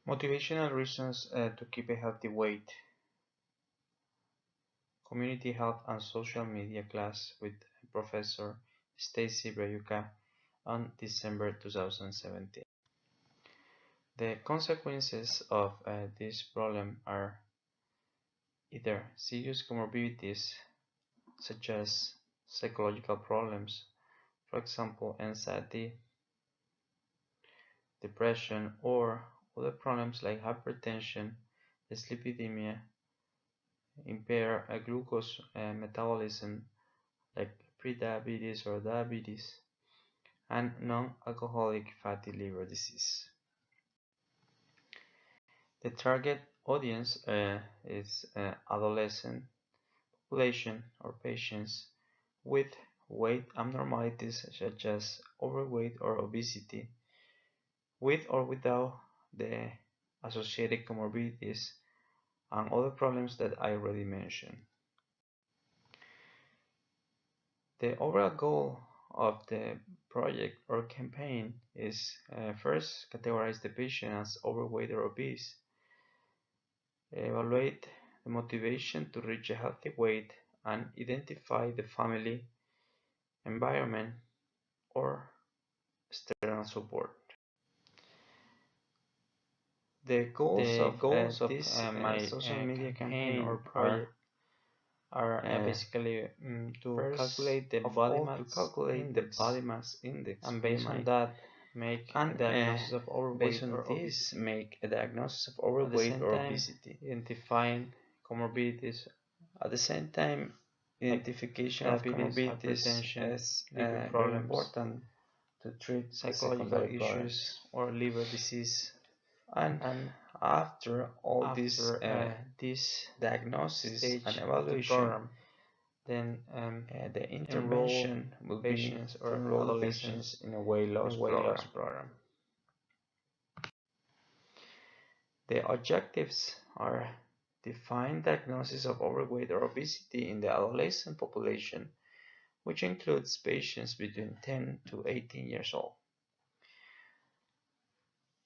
Motivational reasons to keep a healthy weight. Community Health and Social Media class with Professor Stacy Brayuka on December 2017. The consequences of this problem are either serious comorbidities such as psychological problems, for example, anxiety, depression, or other problems like hypertension, dyslipidemia, impaired glucose metabolism like prediabetes or diabetes, and non-alcoholic fatty liver disease. The target audience is adolescent population or patients with weight abnormalities such as overweight or obesity, with or without the associated comorbidities and other problems that I already mentioned. The overall goal of the project or campaign is first, categorize the patient as overweight or obese, evaluate the motivation to reach a healthy weight, and identify the family, environment, or external support. The goals of this my social media campaign or project are basically to calculate the body mass index, and based on that make a diagnosis of overweight or obesity. Make a diagnosis of overweight or obesity, identifying comorbidities. At the same time, identification of comorbidities is very important to treat psychological issues or liver disease. And after all this diagnosis and evaluation, then the intervention will be to enroll the patients in a weight loss program. The objectives are define diagnosis of overweight or obesity in the adolescent population, which includes patients between 10 to 18 years old.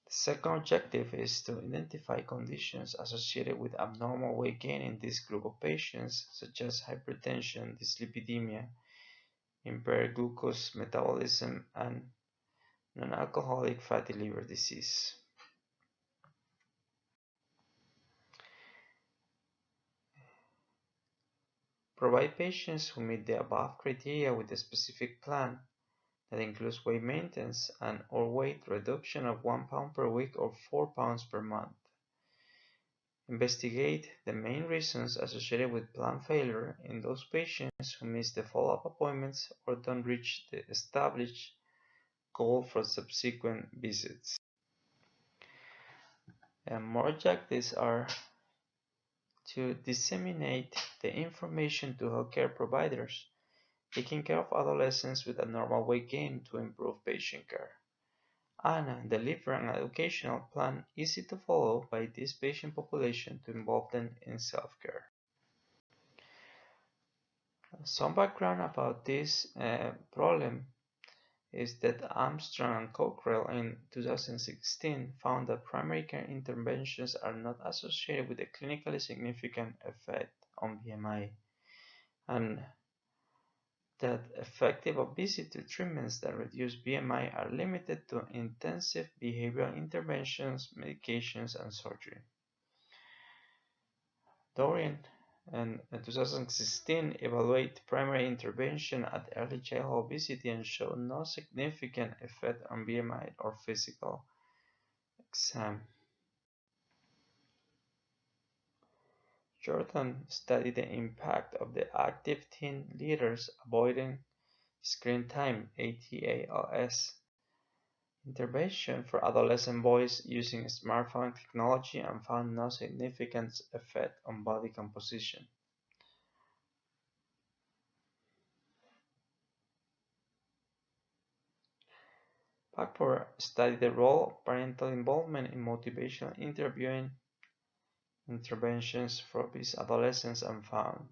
The second objective is to identify conditions associated with abnormal weight gain in this group of patients, such as hypertension, dyslipidemia, impaired glucose metabolism, and non-alcoholic fatty liver disease. Provide patients who meet the above criteria with a specific plan that includes weight maintenance and or weight reduction of 1 pound per week or 4 pounds per month. Investigate the main reasons associated with plan failure in those patients who miss the follow-up appointments or don't reach the established goal for subsequent visits. And more objectives are to disseminate the information to healthcare providers taking care of adolescents with abnormal weight gain to improve patient care, and deliver an educational plan easy to follow by this patient population to involve them in self-care. Some background about this problem is that Armstrong and Cockrell in 2016 found that primary care interventions are not associated with a clinically significant effect on BMI, and that effective obesity treatments that reduce BMI are limited to intensive behavioral interventions, medications, and surgery. Dorian in 2016 evaluated primary intervention at early childhood obesity and showed no significant effect on BMI or physical exam. Jordan studied the impact of the active teen leaders avoiding screen time (ATALS) intervention for adolescent boys using smartphone technology and found no significant effect on body composition. Packford studied the role of parental involvement in motivational interventions for obese adolescents and found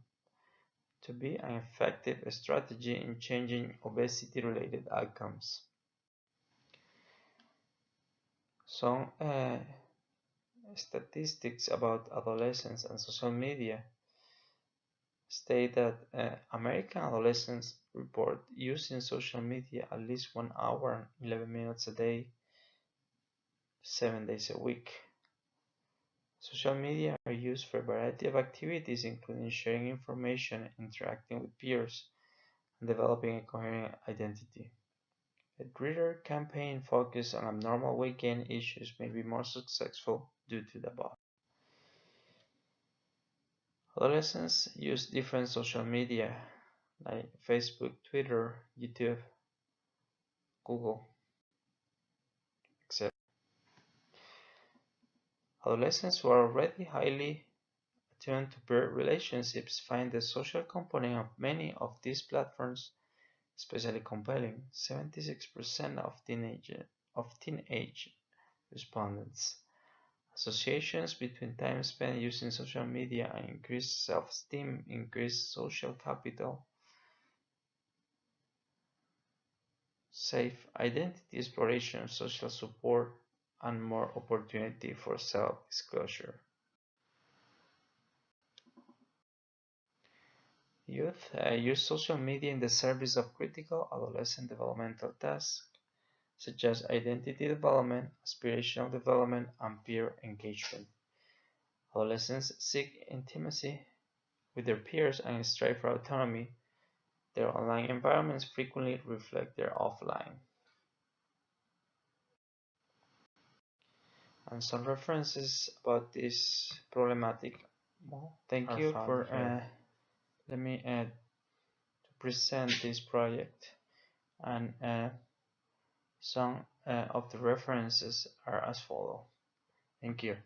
to be an effective strategy in changing obesity-related outcomes. Some statistics about adolescents and social media state that American adolescents report using social media at least 1 hour and 11 minutes a day, 7 days a week. Social media are used for a variety of activities, including sharing information, interacting with peers, and developing a coherent identity. A greater campaign focused on abnormal weight gain issues may be more successful due to the above. Adolescents use different social media like Facebook, Twitter, YouTube, Google, etc. Adolescents who are already highly attuned to peer relationships find the social component of many of these platforms especially compelling. 76% of teenage respondents. Associations between time spent using social media and increased self-esteem, increased social capital, safe identity exploration, social support, and more opportunity for self-disclosure. Youth use social media in the service of critical adolescent developmental tasks, such as identity development, aspirational development, and peer engagement. Adolescents seek intimacy with their peers and strive for autonomy. Their online environments frequently reflect their offline. And some references about this problematic. Well, thank you for let me to present this project, and some of the references are as follow. Thank you.